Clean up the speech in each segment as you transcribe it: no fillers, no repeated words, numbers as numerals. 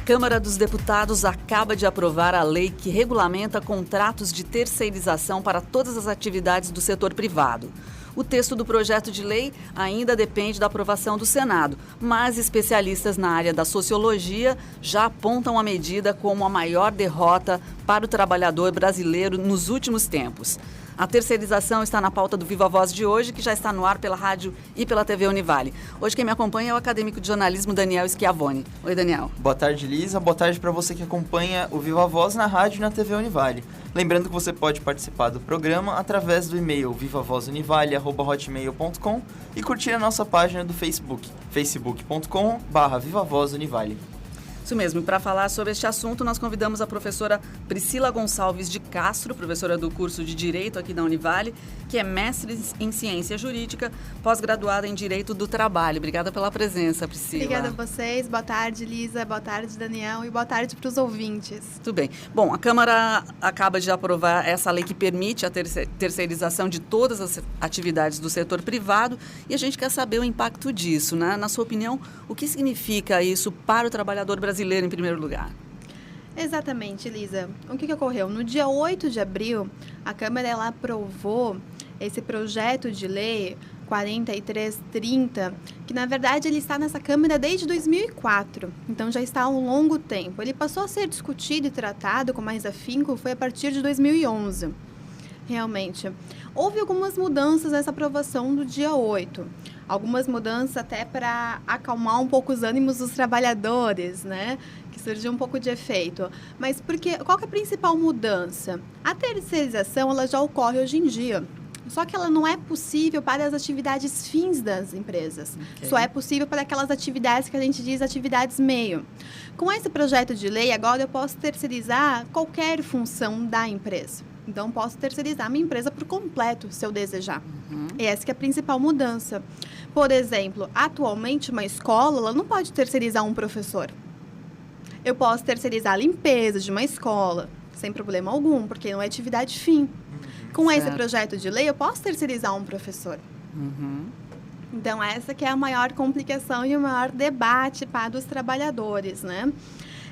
Câmara dos Deputados acaba de aprovar a lei que regulamenta contratos de terceirização para todas as atividades do setor privado. O texto do projeto de lei ainda depende da aprovação do Senado, mas especialistas na área da sociologia já apontam a medida como a maior derrota para o trabalhador brasileiro nos últimos tempos. A terceirização está na pauta do Viva Voz de hoje, que já está no ar pela rádio e pela TV Univale. Hoje quem me acompanha é o acadêmico de jornalismo Daniel Schiavone. Oi, Daniel. Boa tarde, Lisa. Boa tarde para você que acompanha o Viva Voz na rádio e na TV Univale. Lembrando que você pode participar do programa através do e-mail vivavozunivale@hotmail.com e curtir a nossa página do Facebook, facebook.com/vivavozunivale. Isso mesmo, e para falar sobre este assunto, nós convidamos a professora Priscila Gonçalves de Castro, professora do curso de Direito aqui da Univale, que é mestre em Ciência Jurídica, pós-graduada em Direito do Trabalho. Obrigada pela presença, Priscila. Obrigada a vocês. Boa tarde, Lisa. Boa tarde, Daniel. E boa tarde para os ouvintes. Tudo bem. Bom, a Câmara acaba de aprovar essa lei que permite a terceirização de todas as atividades do setor privado e a gente quer saber o impacto disso, né? Na sua opinião, o que significa isso para o trabalhador brasileiro em primeiro lugar? Exatamente, Lisa. O que ocorreu? No dia 8 de abril, a Câmara ela aprovou esse projeto de lei 4330, que na verdade ele está nessa Câmara desde 2004, então já está há um longo tempo. Ele passou a ser discutido e tratado com mais afinco foi a partir de 2011. Realmente, houve algumas mudanças nessa aprovação do dia 8. Algumas mudanças até para acalmar um pouco os ânimos dos trabalhadores, né? Que surgiu um pouco de efeito. Mas qual que é a principal mudança? A terceirização ela já ocorre hoje em dia. Só que ela não é possível para as atividades fins das empresas. Okay. Só é possível para aquelas atividades que a gente diz atividades meio. Com esse projeto de lei, agora eu posso terceirizar qualquer função da empresa. Então, posso terceirizar minha empresa por completo, se eu desejar. E essa que é a principal mudança. Por exemplo, atualmente, uma escola ela não pode terceirizar um professor. Eu posso terceirizar a limpeza de uma escola, sem problema algum, porque não é atividade fim. Com esse projeto de lei, eu posso terceirizar um professor. Então, essa que é a maior complicação e o maior debate para os trabalhadores, né?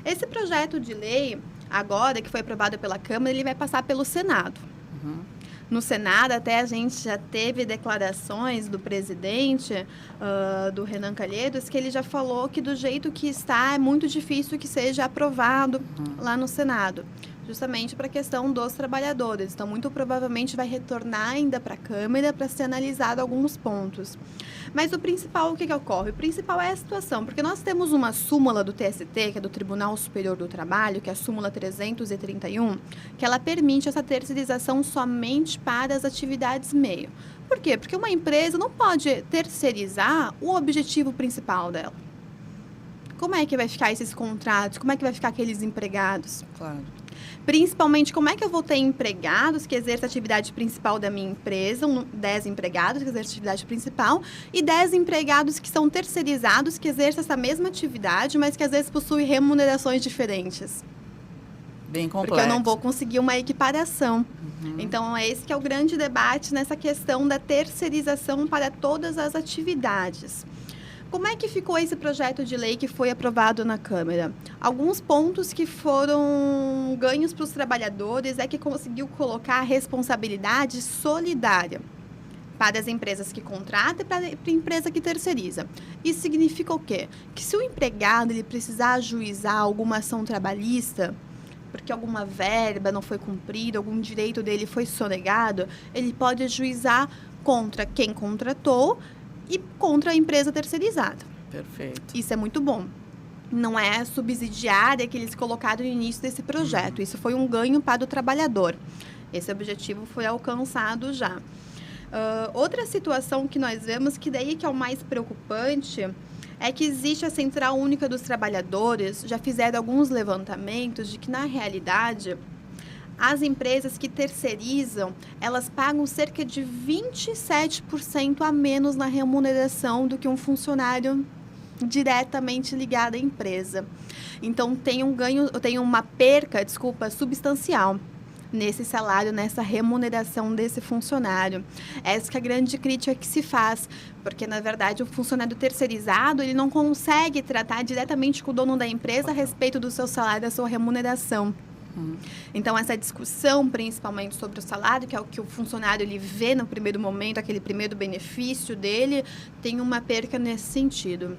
Esse projeto de lei, agora que foi aprovado pela Câmara, ele vai passar pelo Senado. No Senado, até a gente já teve declarações do presidente, do Renan Calheiros, que ele já falou que do jeito que está, é muito difícil que seja aprovado lá no Senado, justamente para a questão dos trabalhadores. Então, muito provavelmente vai retornar ainda para a Câmara para ser analisado alguns pontos. Mas o principal, o que ocorre? O principal é a situação, porque nós temos uma súmula do TST, que é do Tribunal Superior do Trabalho, que é a súmula 331, que ela permite essa terceirização somente para as atividades meio. Por quê? Porque uma empresa não pode terceirizar o objetivo principal dela. Como é que vai ficar esses contratos? Como é que vai ficar aqueles empregados? Claro. Principalmente, como é que eu vou ter empregados que exercem a atividade principal da minha empresa, 10 empregados que exercem a atividade principal e 10 empregados que são terceirizados, que exercem essa mesma atividade, mas que às vezes possuem remunerações diferentes. Bem complexo. Porque eu não vou conseguir uma equiparação. Então, esse que é o grande debate nessa questão da terceirização para todas as atividades. Como é que ficou esse projeto de lei que foi aprovado na Câmara? Alguns pontos que foram ganhos para os trabalhadores é que conseguiu colocar a responsabilidade solidária para as empresas que contratam e para a empresa que terceiriza. Isso significa o quê? Que se o empregado ele precisar ajuizar alguma ação trabalhista, porque alguma verba não foi cumprida, algum direito dele foi sonegado, ele pode ajuizar contra quem contratou e contra a empresa terceirizada. Perfeito. Isso é muito bom. Não é subsidiária que eles colocaram no início desse projeto. Isso foi um ganho para o trabalhador. Esse objetivo foi alcançado já. Outra situação que nós vemos, que daí que é o mais preocupante, é que existe a Central Única dos Trabalhadores, já fizeram alguns levantamentos de que, na realidade, as empresas que terceirizam, elas pagam cerca de 27% a menos na remuneração do que um funcionário diretamente ligado à empresa. Então, tem uma perca, substancial. nesse salário, nessa remuneração desse funcionário. Essa que é a grande crítica que se faz, porque, na verdade, o funcionário terceirizado, ele não consegue tratar diretamente com o dono da empresa a respeito do seu salário, da sua remuneração. Então, essa discussão, principalmente sobre o salário, que é o que o funcionário ele vê no primeiro momento, aquele primeiro benefício dele, tem uma perca nesse sentido.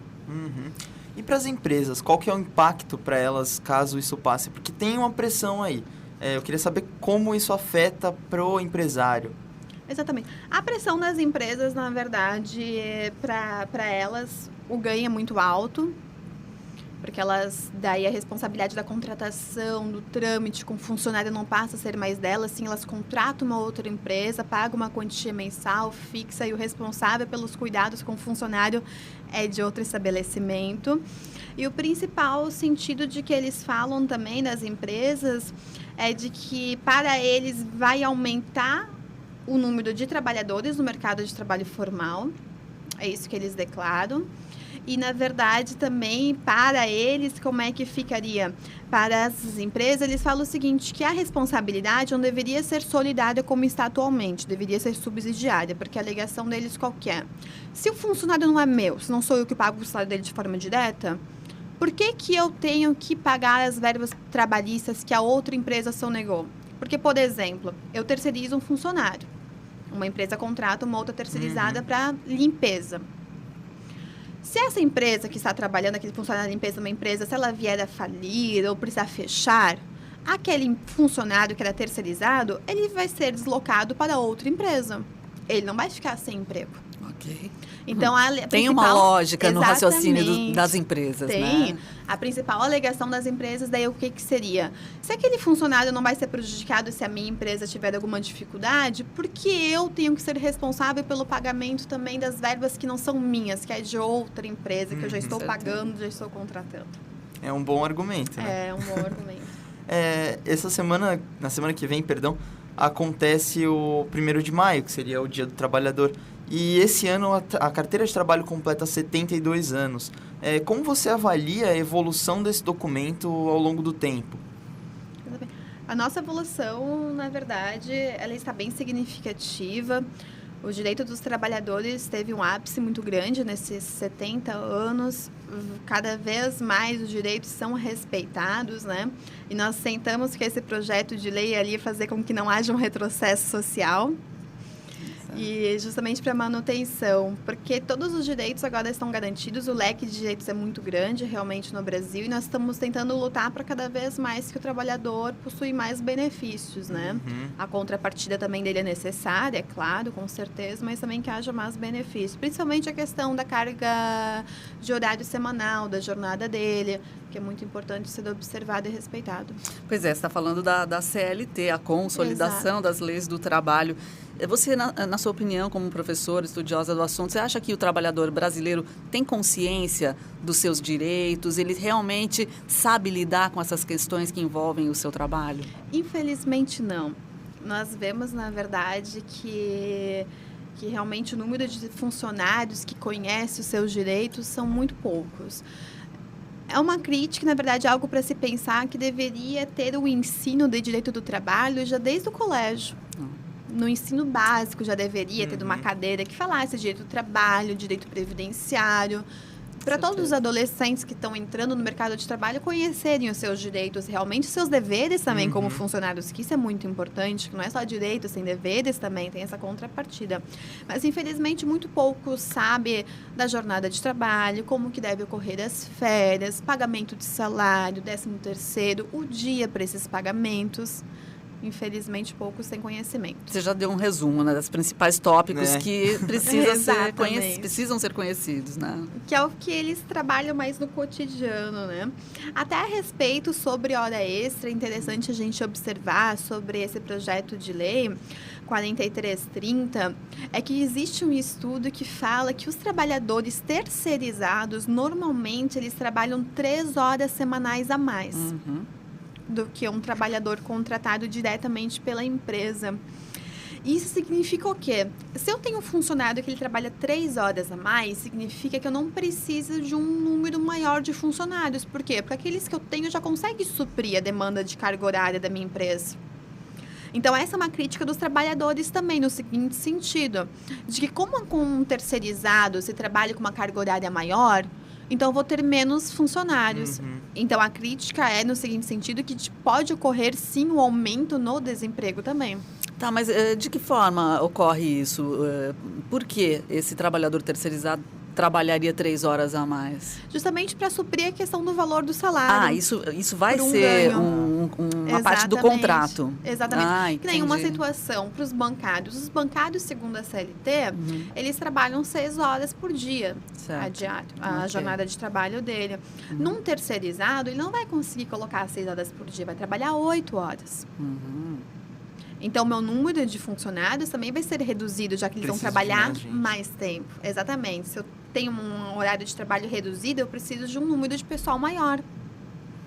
E para as empresas, qual que é o impacto para elas caso isso passe? Porque tem uma pressão aí. Eu queria saber como isso afeta pro empresário. Exatamente. A pressão das empresas, na verdade, para elas, o ganho é muito alto, porque elas, daí a responsabilidade da contratação, do trâmite com o funcionário não passa a ser mais delas, sim, elas contratam uma outra empresa, pagam uma quantia mensal fixa e o responsável pelos cuidados com o funcionário é de outro estabelecimento. E o principal sentido de que eles falam também das empresas é de que para eles vai aumentar o número de trabalhadores no mercado de trabalho formal, é isso que eles declaram. E, na verdade, também, para eles, como é que ficaria? Para as empresas, eles falam o seguinte, que a responsabilidade não deveria ser solidária como está atualmente, deveria ser subsidiária, porque a alegação deles qual que é? Se o funcionário não é meu, se não sou eu que pago o salário dele de forma direta, por que que eu tenho que pagar as verbas trabalhistas que a outra empresa sonegou? Porque, por exemplo, eu terceirizo um funcionário, uma empresa contrata uma outra terceirizada para limpeza. Se essa empresa que está trabalhando, aquele funcionário da limpeza de uma empresa, se ela vier a falir ou precisar fechar, aquele funcionário que era terceirizado, ele vai ser deslocado para outra empresa. Ele não vai ficar sem emprego. Ok. Então, tem uma lógica no raciocínio Exatamente. das empresas, Tem. né? A principal alegação das empresas, daí o que seria? Se aquele funcionário não vai ser prejudicado se a minha empresa tiver alguma dificuldade, por que eu tenho que ser responsável pelo pagamento também das verbas que não são minhas, que é de outra empresa, que eu já estou pagando, já estou contratando? É um bom argumento, né? É um bom argumento. Essa semana, na semana que vem, acontece o 1º de maio, que seria o Dia do Trabalhador. E esse ano a carteira de trabalho completa 72 anos. Como você avalia a evolução desse documento ao longo do tempo? A nossa evolução, na verdade, ela está bem significativa. O direito dos trabalhadores teve um ápice muito grande nesses 70 anos. Cada vez mais os direitos são respeitados, né? E nós tentamos que esse projeto de lei ali fazer com que não haja um retrocesso social. E justamente para manutenção, porque todos os direitos agora estão garantidos, o leque de direitos é muito grande realmente no Brasil e nós estamos tentando lutar para cada vez mais que o trabalhador possui mais benefícios, né? A contrapartida também dele é necessária, é claro, com certeza, mas também que haja mais benefícios, principalmente a questão da carga de horário semanal, da jornada dele, que é muito importante ser observado e respeitado. Pois é, você está falando da CLT, a consolidação das leis do trabalho. Você, na sua opinião, como professora, estudiosa do assunto, você acha que o trabalhador brasileiro tem consciência dos seus direitos? Ele realmente sabe lidar com essas questões que envolvem o seu trabalho? Infelizmente, não. Nós vemos, na verdade, que realmente o número de funcionários que conhecem os seus direitos são muito poucos. É uma crítica, na verdade, algo para se pensar que deveria ter o ensino de direito do trabalho já desde o colégio. No ensino básico já deveria ter uma cadeira que falasse de direito do trabalho, direito previdenciário, para todos os adolescentes que estão entrando no mercado de trabalho conhecerem os seus direitos, realmente os seus deveres também como funcionários, que isso é muito importante, que não é só direitos, tem deveres também, tem essa contrapartida. Mas, infelizmente, muito pouco sabe da jornada de trabalho, como que deve ocorrer as férias, pagamento de salário, 13º, o dia para esses pagamentos. Infelizmente, poucos têm conhecimento. Você já deu um resumo, né, dos principais tópicos que precisam ser conhecidos, né? Que é o que eles trabalham mais no cotidiano, né? Até a respeito sobre hora extra, é interessante a gente observar sobre esse projeto de lei 4330, é que existe um estudo que fala que os trabalhadores terceirizados, normalmente, eles trabalham 3 horas semanais a mais. Do que um trabalhador contratado diretamente pela empresa. Isso significa o quê? Se eu tenho um funcionário que ele trabalha 3 horas a mais, significa que eu não preciso de um número maior de funcionários. Por quê? Porque aqueles que eu tenho já conseguem suprir a demanda de carga horária da minha empresa. Então, essa é uma crítica dos trabalhadores também, no seguinte sentido, de que como com um terceirizado se trabalha com uma carga horária maior, então eu vou ter menos funcionários. Então, a crítica é no seguinte sentido, que pode ocorrer, sim, um aumento no desemprego também. Tá, mas de que forma ocorre isso? Por que esse trabalhador terceirizado trabalharia 3 horas a mais? Justamente para suprir a questão do valor do salário. Isso vai por um ser ganho. uma parte do contrato. Exatamente. Que nem uma entendi. situação para os bancários. Os bancários, segundo a CLT, eles trabalham 6 horas por dia Certo. a Ok. jornada de trabalho dele. Num terceirizado, ele não vai conseguir colocar 6 horas por dia, vai trabalhar 8 horas. Então, meu número de funcionários também vai ser reduzido, já que eles vão Preciso de trabalhar mais gente. mais tempo. Exatamente. Se eu tenho um horário de trabalho reduzido, eu preciso de um número de pessoal maior.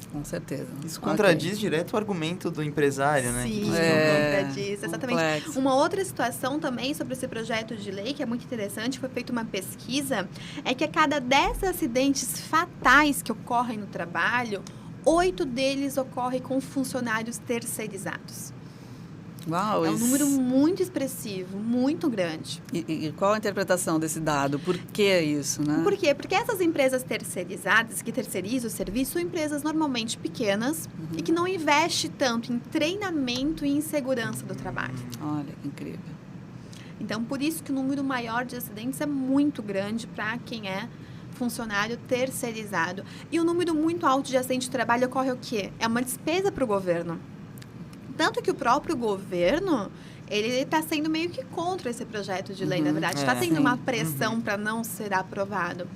Com certeza. Isso contradiz direto o argumento do empresário, né? Sim, contradiz, exatamente. Complexo. Uma outra situação também sobre esse projeto de lei, que é muito interessante, foi feita uma pesquisa, é que a cada 10 acidentes fatais que ocorrem no trabalho, 8 deles ocorrem com funcionários terceirizados. Uau, É um número muito expressivo, muito grande. E qual a interpretação desse dado? Por que isso, né? Por quê? Porque essas empresas terceirizadas, que terceirizam o serviço, são empresas normalmente pequenas e que não investem tanto em treinamento e em segurança do trabalho. Olha, que incrível. Então, por isso que o número maior de acidentes é muito grande para quem é funcionário terceirizado. E o número muito alto de acidente de trabalho ocorre o quê? É uma despesa para o governo. Tanto que o próprio governo, ele está sendo meio que contra esse projeto de lei, na verdade. Está tendo uma pressão para não ser aprovado.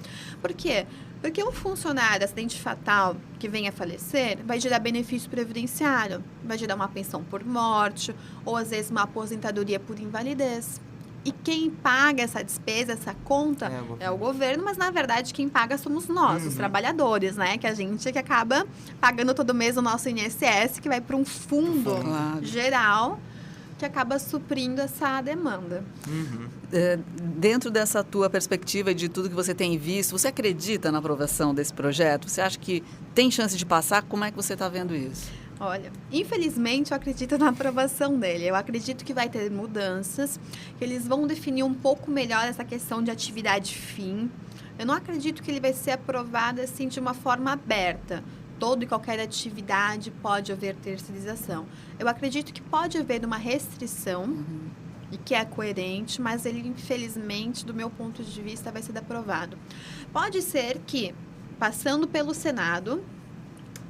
Por quê? Porque um funcionário, acidente fatal, que venha a falecer, vai gerar benefício previdenciário, vai gerar uma pensão por morte, ou às vezes uma aposentadoria por invalidez. E quem paga essa despesa, essa conta, é o governo, mas na verdade quem paga somos nós, os trabalhadores, né? Que a gente que acaba pagando todo mês o nosso INSS, que vai para um fundo geral que acaba suprindo essa demanda. Dentro dessa tua perspectiva e de tudo que você tem visto, você acredita na aprovação desse projeto? Você acha que tem chance de passar? Como é que você está vendo isso? Olha, infelizmente eu acredito na aprovação dele. Eu acredito que vai ter mudanças, que eles vão definir um pouco melhor essa questão de atividade fim. Eu não acredito que ele vai ser aprovado assim de uma forma aberta. Toda e qualquer atividade pode haver terceirização. Eu acredito que pode haver uma restrição e que é coerente, mas ele, infelizmente, do meu ponto de vista, vai ser aprovado. Pode ser que, passando pelo Senado,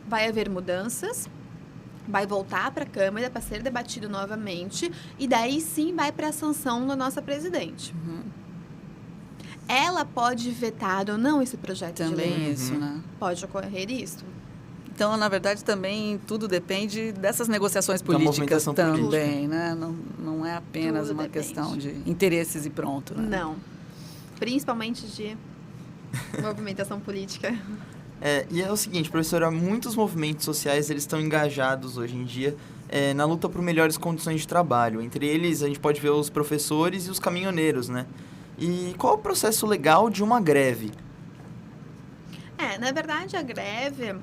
vai haver mudanças, vai voltar para a Câmara para ser debatido novamente e daí sim vai para a sanção da nossa presidente. Ela pode vetar ou não esse projeto de lei. Também isso, né? Pode ocorrer isso. Então, na verdade, também tudo depende dessas negociações políticas também, né? Não é apenas uma questão de interesses e pronto, né? Não. Principalmente de movimentação política. E é o seguinte, professora, muitos movimentos sociais eles estão engajados hoje em dia na luta por melhores condições de trabalho. Entre eles, a gente pode ver os professores e os caminhoneiros, né? E qual é o processo legal de uma greve? Na verdade, a greve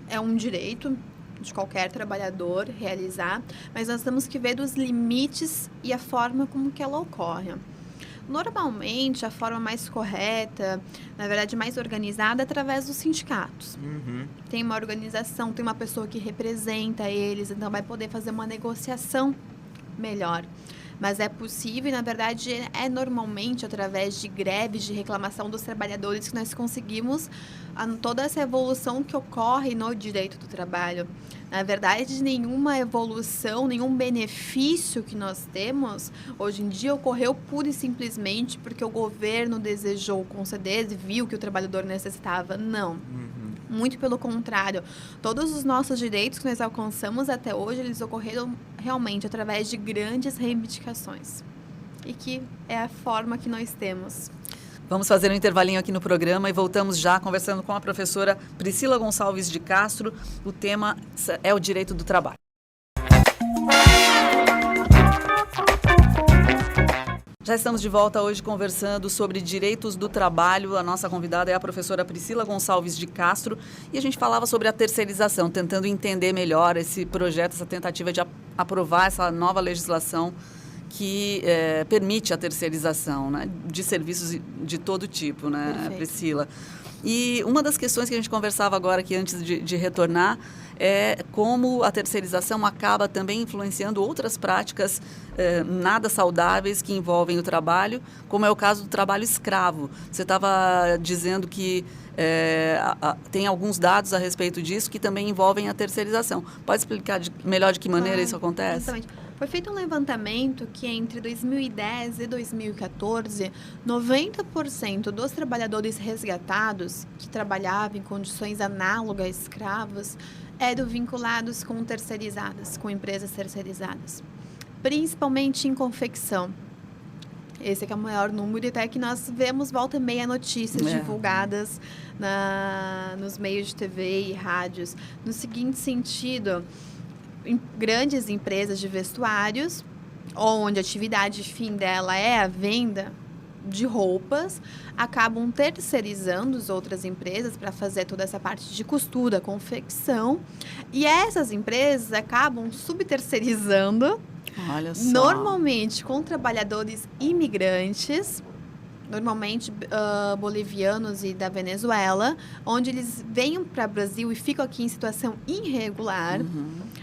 é um direito de qualquer trabalhador realizar, mas nós temos que ver os limites e a forma como que ela ocorre. Normalmente, a forma mais correta, na verdade, mais organizada, é através dos sindicatos. Tem uma organização, tem uma pessoa que representa eles, então vai poder fazer uma negociação melhor. Mas é possível e, na verdade, é normalmente através de greves, de reclamação dos trabalhadores que nós conseguimos toda essa evolução que ocorre no direito do trabalho. Na verdade, nenhuma evolução, nenhum benefício que nós temos hoje em dia ocorreu pura e simplesmente porque o governo desejou conceder e viu que o trabalhador necessitava. Não. Muito pelo contrário. Todos os nossos direitos que nós alcançamos até hoje, eles ocorreram realmente através de grandes reivindicações. E que é a forma que nós temos. Vamos fazer um intervalinho aqui no programa e voltamos já conversando com a professora Priscila Gonçalves de Castro. O tema é o direito do trabalho. Já estamos de volta hoje conversando sobre direitos do trabalho. A nossa convidada é a professora Priscila Gonçalves de Castro e a gente falava sobre a terceirização, tentando entender melhor esse projeto, essa tentativa de aprovar essa nova legislação que permite a terceirização, né, de serviços de todo tipo, né, Perfeito. Priscila? E uma das questões que a gente conversava agora aqui antes de retornar é como a terceirização acaba também influenciando outras práticas nada saudáveis que envolvem o trabalho, como é o caso do trabalho escravo. Você estava dizendo que tem alguns dados a respeito disso que também envolvem a terceirização. Pode explicar melhor de que maneira isso acontece? Exatamente. Foi feito um levantamento que entre 2010 e 2014, 90% dos trabalhadores resgatados que trabalhavam em condições análogas a escravos eram vinculados com terceirizadas, com empresas terceirizadas, principalmente em confecção. Esse é o maior número, até que nós vemos volta e meia notícias divulgadas nos meios de TV e rádios, no seguinte sentido: grandes empresas de vestuários, onde a atividade fim dela é a venda de roupas, acabam terceirizando as outras empresas para fazer toda essa parte de costura, confecção, e essas empresas acabam subterceirizando, olha só, normalmente com trabalhadores imigrantes, normalmente bolivianos e da Venezuela, onde eles vêm para o Brasil e ficam aqui em situação irregular,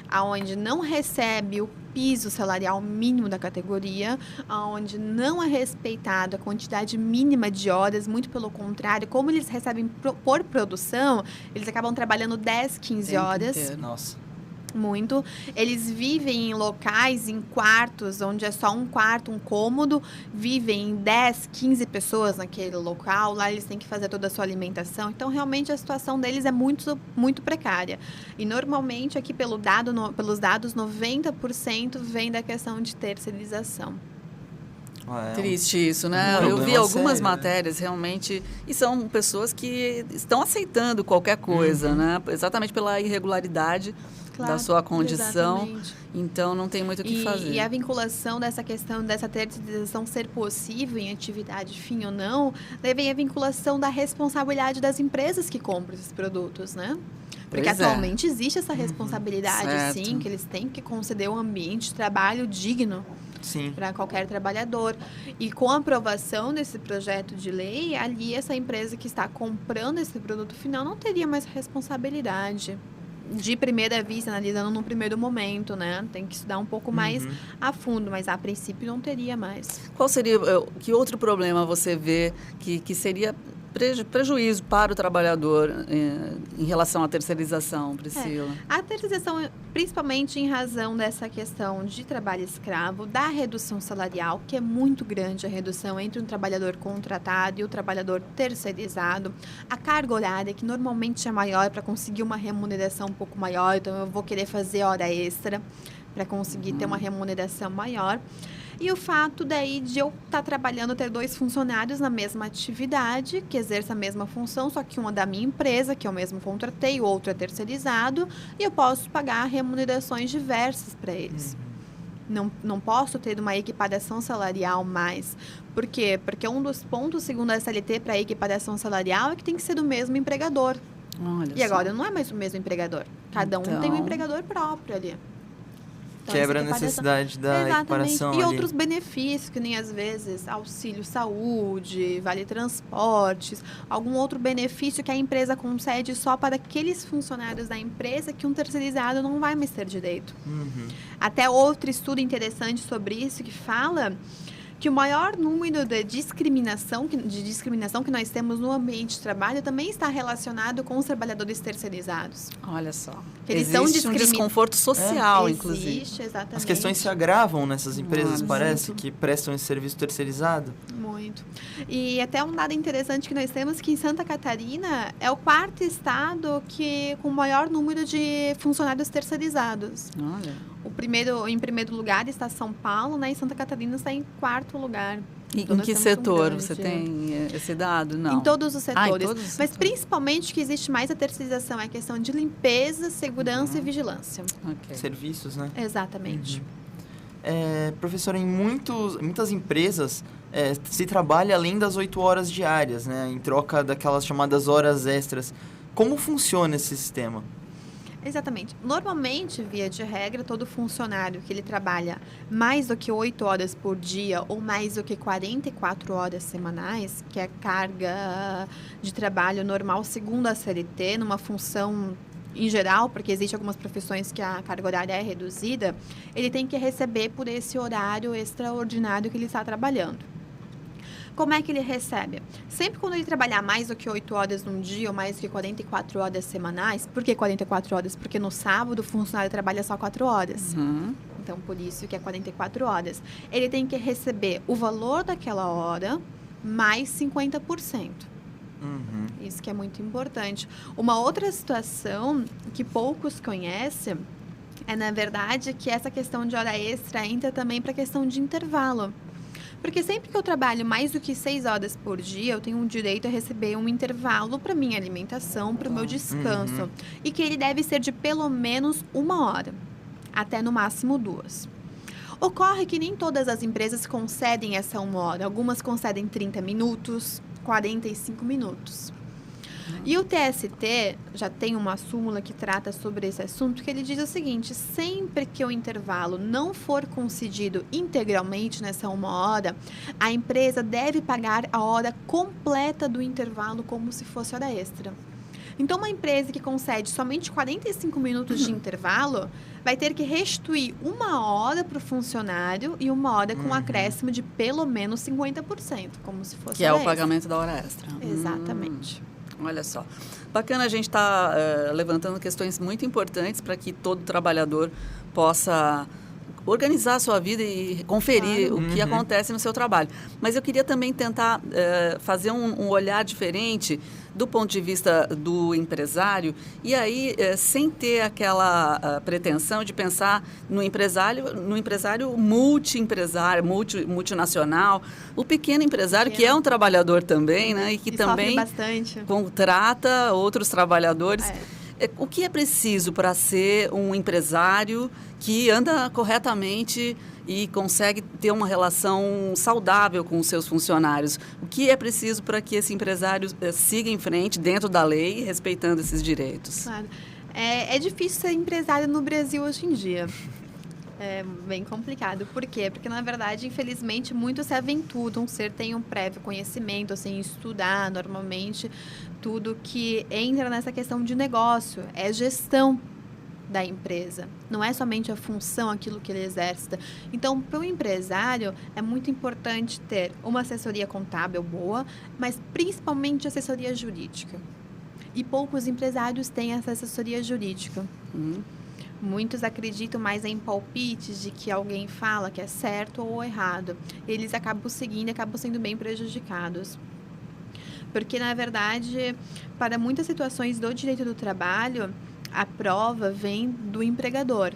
aonde não recebe o piso salarial mínimo da categoria, aonde não é respeitada a quantidade mínima de horas, muito pelo contrário, como eles recebem por produção, eles acabam trabalhando 10, 15 horas. Inteiro. Nossa. Muito. Eles vivem em locais, em quartos, onde é só um quarto, um cômodo, vivem 10, 15 pessoas naquele local, lá eles têm que fazer toda a sua alimentação, então realmente a situação deles é muito, muito precária. E normalmente aqui pelos dados, 90% vem da questão de terceirização. Triste isso, né? Eu vi algumas matérias realmente, e são pessoas que estão aceitando qualquer coisa, né? Exatamente pela irregularidade da sua condição. Exatamente. Então não tem muito o que fazer. E a vinculação dessa questão dessa terceirização ser possível em atividade fim ou não, daí vem a vinculação da responsabilidade das empresas que compram esses produtos, né? Porque atualmente existe essa responsabilidade, sim, que eles têm que conceder um ambiente de trabalho digno para qualquer trabalhador. E com a aprovação desse projeto de lei, ali essa empresa que está comprando esse produto final não teria mais responsabilidade. De primeira vista, analisando num primeiro momento, né? Tem que estudar um pouco mais a fundo, mas a princípio não teria mais. Qual seria, que outro problema você vê que seria prejuízo para o trabalhador em relação à terceirização, Priscila? A terceirização, principalmente em razão dessa questão de trabalho escravo, da redução salarial, que é muito grande a redução entre um trabalhador contratado e o trabalhador terceirizado, a carga horária, que normalmente é maior para conseguir uma remuneração um pouco maior, então eu vou querer fazer hora extra para conseguir ter uma remuneração maior. E o fato daí de eu estar trabalhando, ter 2 funcionários na mesma atividade, que exerce a mesma função, só que um é da minha empresa, que eu mesmo contratei, o outro é terceirizado, e eu posso pagar remunerações diversas para eles. Não posso ter uma equiparação salarial mais. Por quê? Porque um dos pontos, segundo a SLT, para a equiparação salarial é que tem que ser do mesmo empregador. Olha e agora não é mais o mesmo empregador. Cada um tem um empregador próprio ali. Então, quebra a necessidade da equiparação e ali. outros benefícios, que nem às vezes auxílio saúde, vale transportes, algum outro benefício que a empresa concede só para aqueles funcionários da empresa que um terceirizado não vai mais ter direito. Até outro estudo interessante sobre isso que fala que o maior número de discriminação que nós temos no ambiente de trabalho também está relacionado com os trabalhadores terceirizados. Olha só. Eles existe um desconforto social, inclusive. Existe, exatamente. As questões se agravam nessas empresas, parece, que prestam esse serviço terceirizado. Muito. E até um dado interessante que nós temos, que em Santa Catarina é o 4º estado com o maior número de funcionários terceirizados. Olha. Em primeiro lugar está São Paulo, né? E Santa Catarina está em 4º lugar. E em que setor você tem esse dado? Não. Em todos os setores. Em todos os Mas setores. principalmente o que existe mais a terceirização é a questão de limpeza, segurança e vigilância. Okay. Serviços, né? Exatamente. Professora, em muitas empresas se trabalha além das 8 horas diárias, né? Em troca daquelas chamadas horas extras. Como funciona esse sistema? Exatamente. Normalmente, via de regra, todo funcionário que ele trabalha mais do que 8 horas por dia ou mais do que 44 horas semanais, que é a carga de trabalho normal segundo a CLT, numa função em geral, porque existem algumas profissões que a carga horária é reduzida, ele tem que receber por esse horário extraordinário que ele está trabalhando. Como é que ele recebe? Sempre quando ele trabalhar mais do que 8 horas num dia ou mais do que 44 horas semanais, por que 44 horas? Porque no sábado o funcionário trabalha só 4 horas. Então, por isso que é 44 horas. Ele tem que receber o valor daquela hora mais 50%. Isso que é muito importante. Uma outra situação que poucos conhecem é, na verdade, que essa questão de hora extra entra também para a questão de intervalo. Porque sempre que eu trabalho mais do que 6 horas por dia, eu tenho um direito a receber um intervalo para minha alimentação, para o meu descanso. E que ele deve ser de pelo menos 1 hora, até no máximo 2. Ocorre que nem todas as empresas concedem essa 1 hora. Algumas concedem 30 minutos, 45 minutos. E o TST já tem uma súmula que trata sobre esse assunto, que ele diz o seguinte: sempre que o intervalo não for concedido integralmente nessa 1 hora, a empresa deve pagar a hora completa do intervalo como se fosse hora extra. Então, uma empresa que concede somente 45 minutos de intervalo vai ter que restituir 1 hora para o funcionário e 1 hora com um acréscimo de pelo menos 50%, como se fosse que é o extra. Pagamento da hora extra. Exatamente. Olha só. Bacana a gente estar levantando questões muito importantes para que todo trabalhador possa organizar a sua vida e conferir o que acontece no seu trabalho. Mas eu queria também tentar fazer um olhar diferente do ponto de vista do empresário, e aí sem ter aquela pretensão de pensar no empresário multinacional, o pequeno empresário, que é um trabalhador também, né, e que também contrata outros trabalhadores. O que é preciso para ser um empresário que anda corretamente e consegue ter uma relação saudável com os seus funcionários? O que é preciso para que esse empresário siga em frente dentro da lei, respeitando esses direitos? Claro. É difícil ser empresário no Brasil hoje em dia. É bem complicado. Por quê? Porque, na verdade, infelizmente, muitos se aventuram, tem um prévio conhecimento, sem estudar, normalmente, tudo que entra nessa questão de negócio, é gestão da empresa. Não é somente a função, aquilo que ele exercita. Então, para o empresário, é muito importante ter uma assessoria contábil boa, mas principalmente assessoria jurídica. E poucos empresários têm essa assessoria jurídica. Muitos acreditam mais em palpites de que alguém fala que é certo ou errado. Eles acabam seguindo e acabam sendo bem prejudicados. Porque, na verdade, para muitas situações do direito do trabalho, a prova vem do empregador.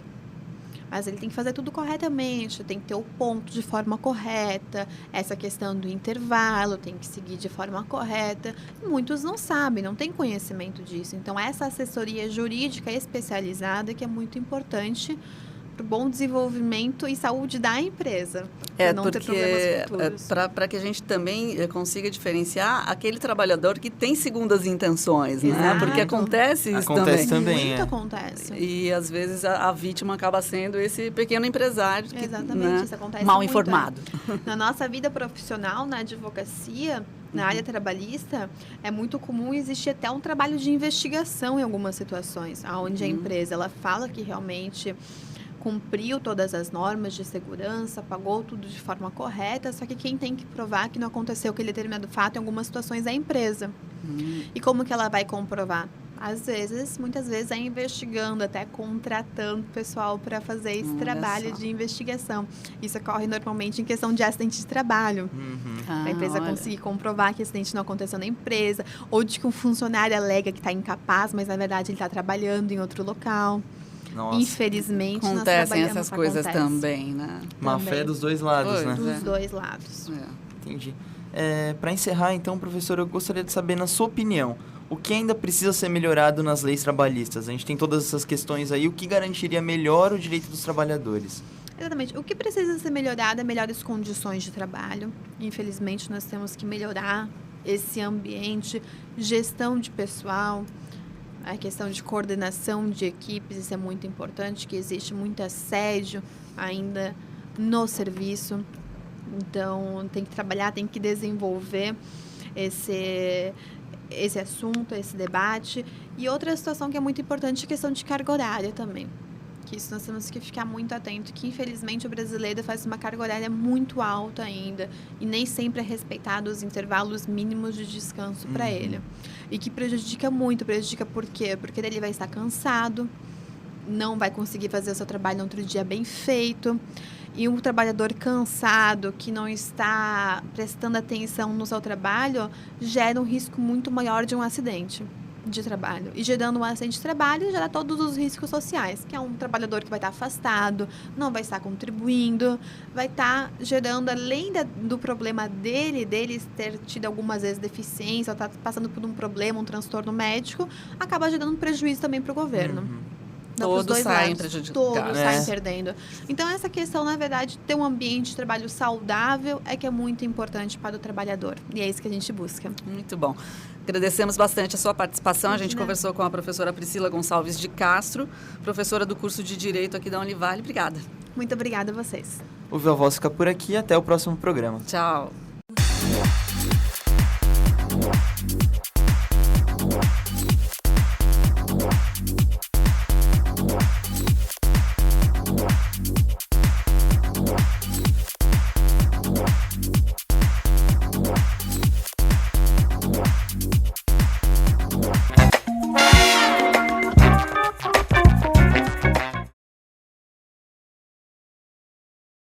Mas ele tem que fazer tudo corretamente, tem que ter o ponto de forma correta, essa questão do intervalo tem que seguir de forma correta. Muitos não sabem, não têm conhecimento disso. Então, essa assessoria jurídica especializada que é muito importante para o bom desenvolvimento e saúde da empresa. Para não ter problemas futuros. Para que a gente também consiga diferenciar aquele trabalhador que tem segundas intenções, né? Porque acontece isso também. Muito acontece. E às vezes a vítima acaba sendo esse pequeno empresário que, exatamente, isso acontece mal muito. Informado. Na nossa vida profissional, na advocacia, na área trabalhista, é muito comum existir até um trabalho de investigação em algumas situações, onde a empresa ela fala que realmente cumpriu todas as normas de segurança, pagou tudo de forma correta, só que quem tem que provar que não aconteceu aquele determinado fato em algumas situações é a empresa. E como que ela vai comprovar? Às vezes, muitas vezes, é investigando, até contratando pessoal para fazer esse trabalho de investigação. Isso ocorre normalmente em questão de acidente de trabalho. Para a empresa conseguir comprovar que o acidente não aconteceu na empresa, ou de que um funcionário alega que está incapaz, mas, na verdade, ele está trabalhando em outro local. Nossa. Infelizmente, acontecem essas coisas também, né? Má fé dos dois lados, né? Dos dois lados. Entendi. Para encerrar, então, professor, eu gostaria de saber, na sua opinião, o que ainda precisa ser melhorado nas leis trabalhistas? A gente tem todas essas questões aí, o que garantiria melhor o direito dos trabalhadores? Exatamente. O que precisa ser melhorado é melhores condições de trabalho. Infelizmente, nós temos que melhorar esse ambiente, gestão de pessoal, a questão de coordenação de equipes, isso é muito importante, que existe muito assédio ainda no serviço. Então, tem que trabalhar, tem que desenvolver esse assunto, esse debate. E outra situação que é muito importante é a questão de carga horária também. Que isso nós temos que ficar muito atento, que infelizmente o brasileiro faz uma carga horária muito alta ainda e nem sempre é respeitado os intervalos mínimos de descanso para ele. E que prejudica muito, por quê? Porque ele vai estar cansado, não vai conseguir fazer o seu trabalho no outro dia bem feito. E um trabalhador cansado, que não está prestando atenção no seu trabalho, gera um risco muito maior de um acidente de trabalho. E gerando um acidente de trabalho, gera todos os riscos sociais, que é um trabalhador que vai estar afastado, não vai estar contribuindo, vai estar gerando, além do problema dele ter tido algumas vezes deficiência, ou estar passando por um problema, um transtorno médico, acaba gerando um prejuízo também para o governo. Não, todos saem prejudicados. Todos saem perdendo. Então, essa questão, na verdade, ter um ambiente de trabalho saudável é que é muito importante para o trabalhador. E é isso que a gente busca. Muito bom. Agradecemos bastante a sua participação. A gente conversou com a professora Priscila Gonçalves de Castro, professora do curso de Direito aqui da Univale. Obrigada. Muito obrigada a vocês. O Viva Voz fica por aqui. Até o próximo programa. Tchau.